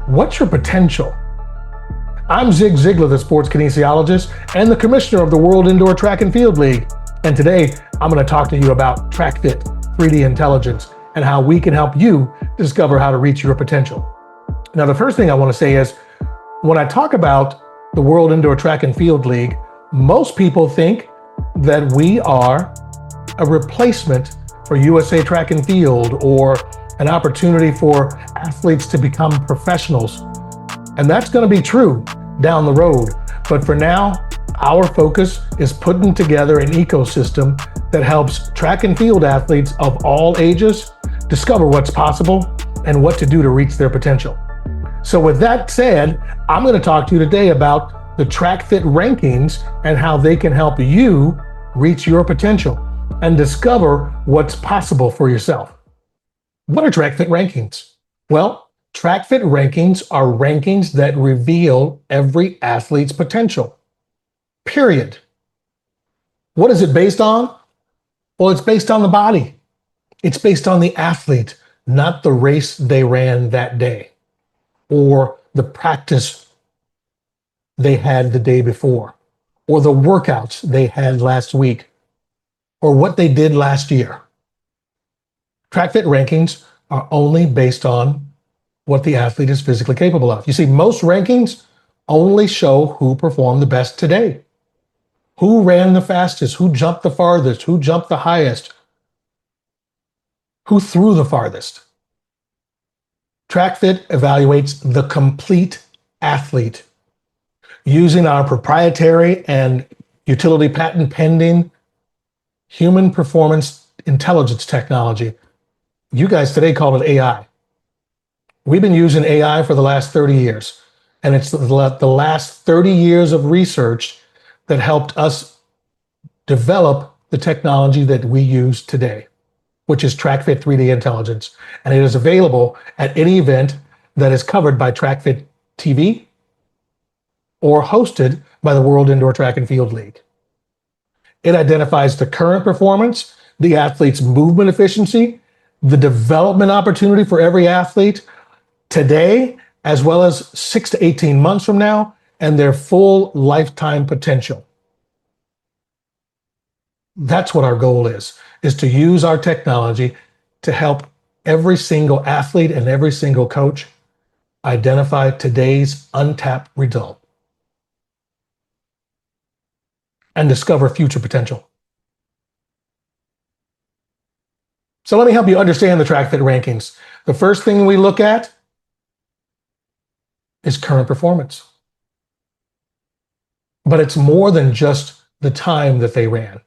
What's your potential? I'm Zig Ziegler, the sports kinesiologist and the commissioner of the World Indoor Track and Field League. And today, I'm going to talk to you about TrackFIT 3D intelligence and how we can help you discover how to reach your potential. Now, the first thing I want to say is, when I talk about the World Indoor Track and Field League, most people think that we are a replacement for USA Track and Field or an opportunity for athletes to become professionals. And that's going to be true down the road. But for now, our focus is putting together an ecosystem that helps track and field athletes of all ages discover what's possible and what to do to reach their potential. So with that said, I'm going to talk to you today about the TrackFIT Rankings and how they can help you reach your potential and discover what's possible for yourself. What are TrackFIT Rankings? Well, TrackFIT Rankings are rankings that reveal every athlete's potential. Period. What is it based on? Well, it's based on the body. It's based on the athlete, not the race they ran that day or the practice they had the day before or the workouts they had last week or what they did last year. TrackFIT rankings are only based on what the athlete is physically capable of. You see, most rankings only show who performed the best today, who ran the fastest, who jumped the farthest, who jumped the highest, who threw the farthest. TrackFIT evaluates the complete athlete using our proprietary and utility patent pending human performance intelligence technology. You guys today call it AI. We've been using AI for the last 30 years, and it's the last 30 years of research that helped us develop the technology that we use today, which is TrackFIT 3D intelligence. And it is available at any event that is covered by TrackFIT TV or hosted by the World Indoor Track and Field League. It identifies the current performance, the athlete's movement efficiency, the development opportunity for every athlete today, as well as 6 to 18 months from now, and their full lifetime potential. That's what our goal is to use our technology to help every single athlete and every single coach identify today's untapped result and discover future potential. So let me help you understand the TrackFIT rankings. The first thing we look at is current performance. But it's more than just the time that they ran.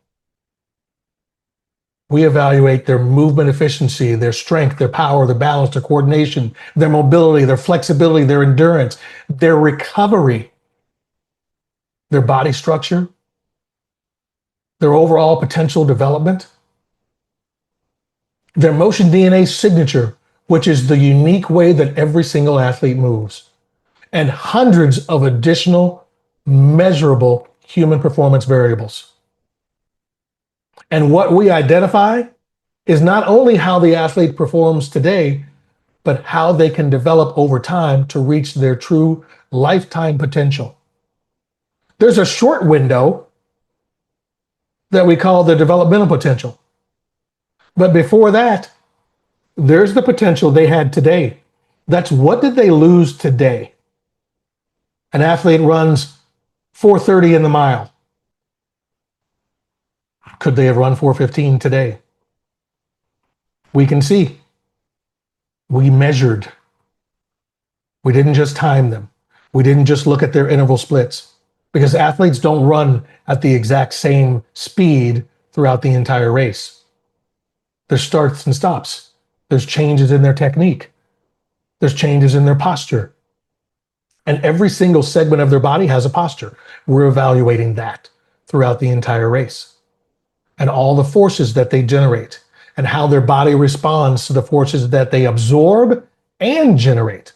We evaluate their movement efficiency, their strength, their power, their balance, their coordination, their mobility, their flexibility, their endurance, their recovery, their body structure, their overall potential development, their motion DNA signature, which is the unique way that every single athlete moves, and hundreds of additional measurable human performance variables. And what we identify is not only how the athlete performs today, but how they can develop over time to reach their true lifetime potential. There's a short window that we call the developmental potential. But before that, there's the potential they had today. That's what did they lose today? An athlete runs 4:30 in the mile. Could they have run 4:15 today? We can see. We measured. We didn't just time them. We didn't just look at their interval splits, because athletes don't run at the exact same speed throughout the entire race. There's starts and stops. There's changes in their technique. There's changes in their posture. And every single segment of their body has a posture. We're evaluating that throughout the entire race. And all the forces that they generate and how their body responds to the forces that they absorb and generate.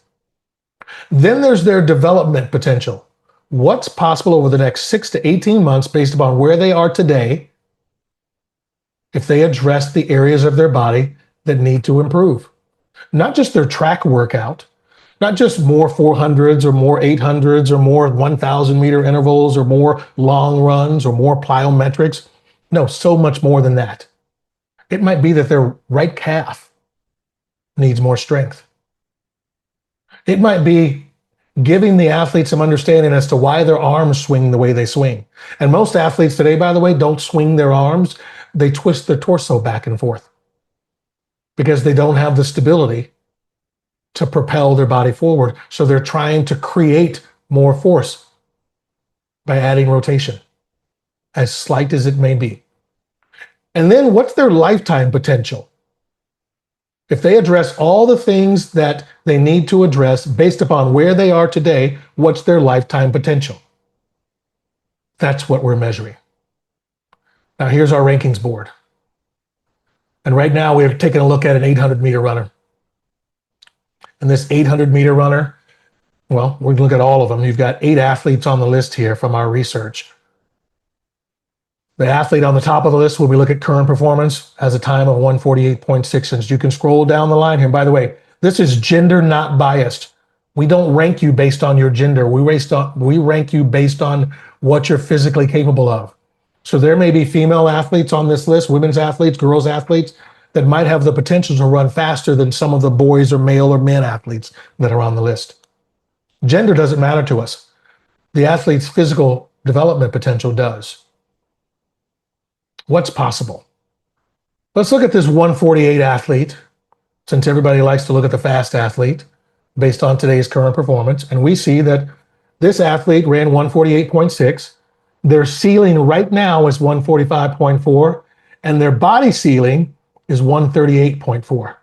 Then there's their development potential. What's possible over the next 6 to 18 months based upon where they are today if they address the areas of their body that need to improve. Not just their track workout, Not just more 400s or more 800s or more 1,000-meter intervals or more long runs or more plyometrics. No, so much more than that. It might be that their right calf needs more strength. It might be giving the athlete some understanding as to why their arms swing the way they swing. And most athletes today, by the way, don't swing their arms. They twist their torso back and forth because they don't have the stability to propel their body forward. So they're trying to create more force by adding rotation, as slight as it may be. And then what's their lifetime potential? If they address all the things that they need to address based upon where they are today, what's their lifetime potential? That's what we're measuring. Now here's our rankings board. And right now we're taking a look at an 800-meter runner. And this 800-meter runner, well, we're going to look at all of them. You've got 8 athletes on the list here from our research. The athlete on the top of the list, when we look at current performance, has a time of 148.6. And you can scroll down the line here. And by the way, this is gender not biased. We don't rank you based on your gender. We rank you based on what you're physically capable of. So there may be female athletes on this list, women's athletes, girls athletes, that might have the potential to run faster than some of the boys or male or men athletes that are on the list. Gender doesn't matter to us. The athlete's physical development potential does. What's possible? Let's look at this 148 athlete, since everybody likes to look at the fast athlete based on today's current performance. And we see that this athlete ran 148.6. Their ceiling right now is 145.4, and their body ceiling is 138.4.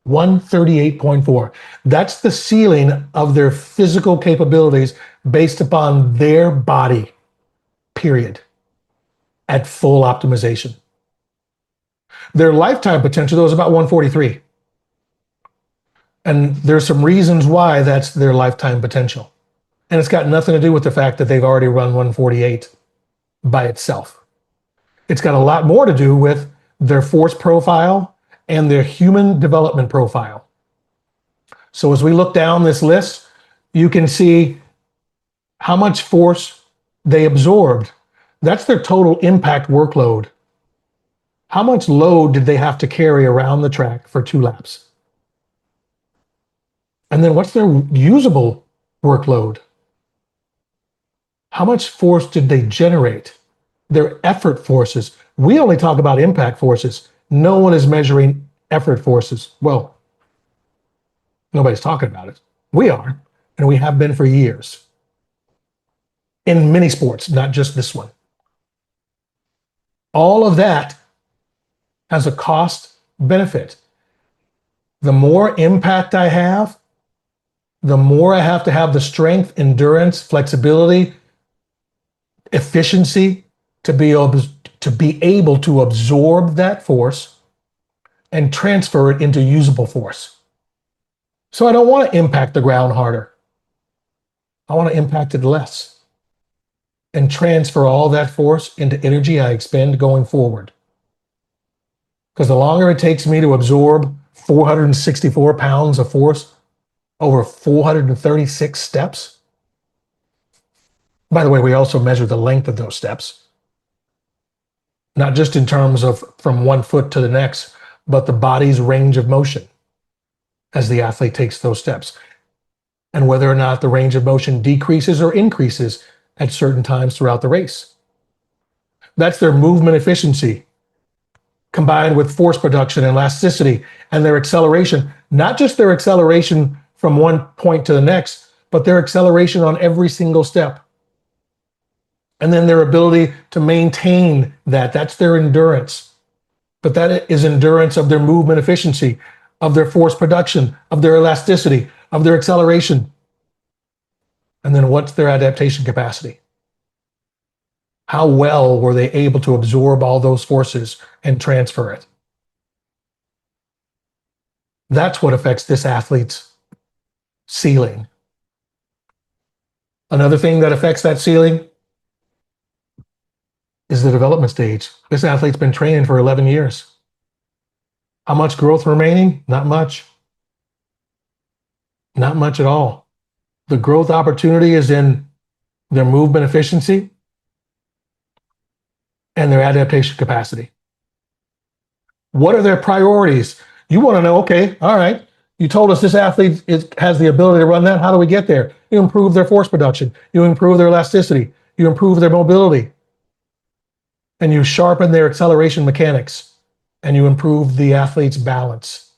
138.4. That's the ceiling of their physical capabilities based upon their body, period, at full optimization. Their lifetime potential, though, is about 143. And there's some reasons why that's their lifetime potential. And it's got nothing to do with the fact that they've already run 148 by itself. It's got a lot more to do with their force profile and their human development profile. So as we look down this list, you can see how much force they absorbed. That's their total impact workload. How much load did they have to carry around the track for 2 laps? And then what's their usable workload? How much force did they generate? Their effort forces. We only talk about impact forces. No one is measuring effort forces. Well, nobody's talking about it. We are, and we have been for years. In many sports, not just this one. All of that has a cost benefit. The more impact I have, the more I have to have the strength, endurance, flexibility, efficiency to be able to absorb that force and transfer it into usable force. So I don't want to impact the ground harder. I want to impact it less and transfer all that force into energy I expend going forward. Because the longer it takes me to absorb 464 pounds of force over 436 steps. By the way, we also measure the length of those steps. Not just in terms of from one foot to the next, but the body's range of motion as the athlete takes those steps. And whether or not the range of motion decreases or increases at certain times throughout the race. That's their movement efficiency, combined with force production and elasticity and their acceleration, not just their acceleration from one point to the next, but their acceleration on every single step. And then their ability to maintain that. That's their endurance. But that is endurance of their movement efficiency, of their force production, of their elasticity, of their acceleration. And then what's their adaptation capacity? How well were they able to absorb all those forces and transfer it? That's what affects this athlete's ceiling. Another thing that affects that ceiling is the development stage. This athlete's been training for 11 years. How much growth remaining? Not much. Not much at all. The growth opportunity is in their movement efficiency and their adaptation capacity. What are their priorities? You want to know, okay, all right, you told us this athlete has the ability to run that. How do we get there? You improve their force production. You improve their elasticity. You improve their mobility. And you sharpen their acceleration mechanics. And you improve the athlete's balance.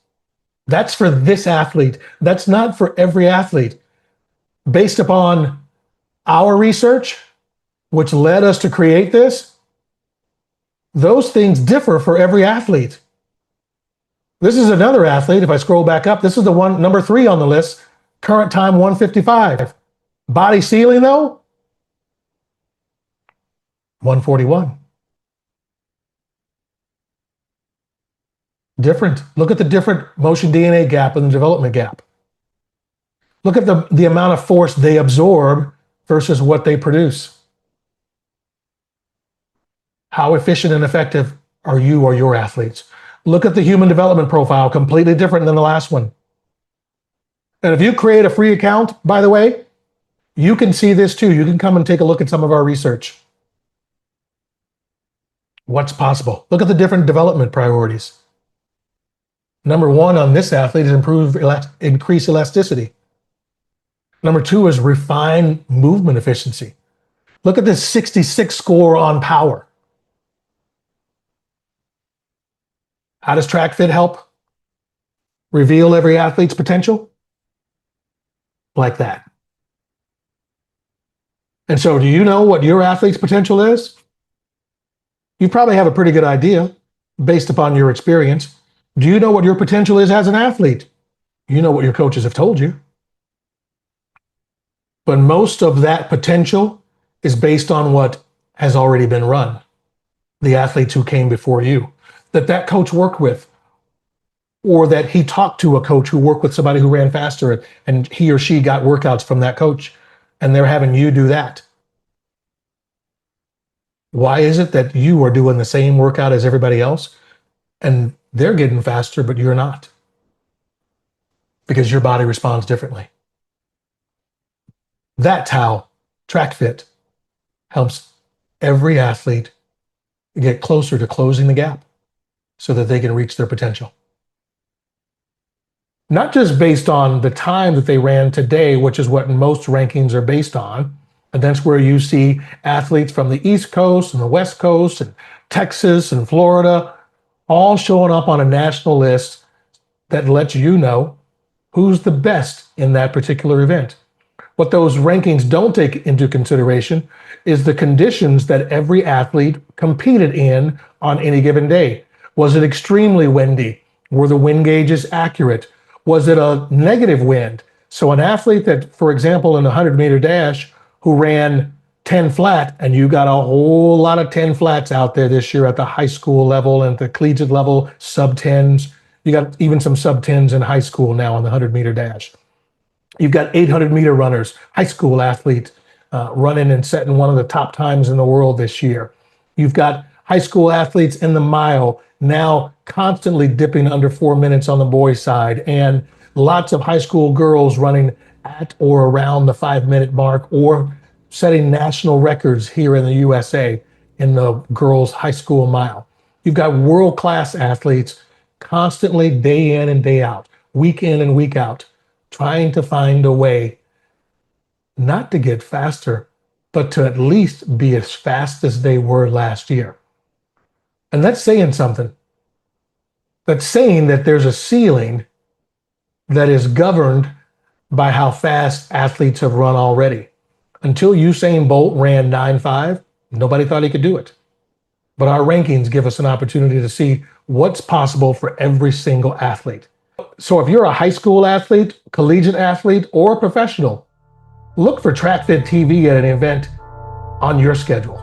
That's for this athlete. That's not for every athlete. Based upon our research, which led us to create this, those things differ for every athlete. This is another athlete. If I scroll back up, this is the one, number 3 on the list, current time 155. Body ceiling though, 141. Different. Look at the different motion DNA gap and the development gap. Look at the amount of force they absorb versus what they produce. How efficient and effective are you or your athletes? Look at the human development profile, completely different than the last one. And if you create a free account, by the way, you can see this too. You can come and take a look at some of our research. What's possible? Look at the different development priorities. Number 1 on this athlete is increase elasticity. Number 2 is refine movement efficiency. Look at this 66 score on power. How does TrackFIT help reveal every athlete's potential? Like that. And so do you know what your athlete's potential is? You probably have a pretty good idea based upon your experience. Do you know what your potential is as an athlete? You know what your coaches have told you. But most of that potential is based on what has already been run. The athletes who came before you, that coach worked with, or that he talked to a coach who worked with somebody who ran faster and he or she got workouts from that coach and they're having you do that. Why is it that you are doing the same workout as everybody else and they're getting faster, but you're not? Because your body responds differently. That's how TrackFIT helps every athlete get closer to closing the gap so that they can reach their potential. Not just based on the time that they ran today, which is what most rankings are based on. And that's where you see athletes from the East Coast and the West Coast and Texas and Florida all showing up on a national list that lets you know who's the best in that particular event. What those rankings don't take into consideration is the conditions that every athlete competed in on any given day. Was it extremely windy? Were the wind gauges accurate? Was it a negative wind? So an athlete that, for example, in the 100-meter dash, who ran 10 flat, and you got a whole lot of 10 flats out there this year at the high school level and the collegiate level, sub-10s. You got even some sub-10s in high school now on the 100-meter dash. You've got 800-meter runners, high school athletes running and setting one of the top times in the world this year. You've got high school athletes in the mile now constantly dipping under 4 minutes on the boys' side, and lots of high school girls running at or around the 5-minute mark or setting national records here in the USA in the girls' high school mile. You've got world-class athletes constantly day in and day out, week in and week out, trying to find a way not to get faster, but to at least be as fast as they were last year. And that's saying something. That's saying that there's a ceiling that is governed by how fast athletes have run already. Until Usain Bolt ran 9.5, nobody thought he could do it. But our rankings give us an opportunity to see what's possible for every single athlete. So if you're a high school athlete, collegiate athlete, or a professional, look for TrackFIT TV at an event on your schedule.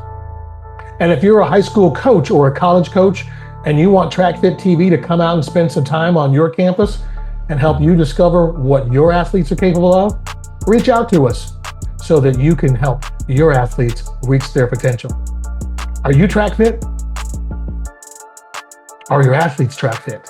And if you're a high school coach or a college coach and you want TrackFIT TV to come out and spend some time on your campus and help you discover what your athletes are capable of, reach out to us so that you can help your athletes reach their potential. Are you TrackFIT? Are your athletes TrackFIT?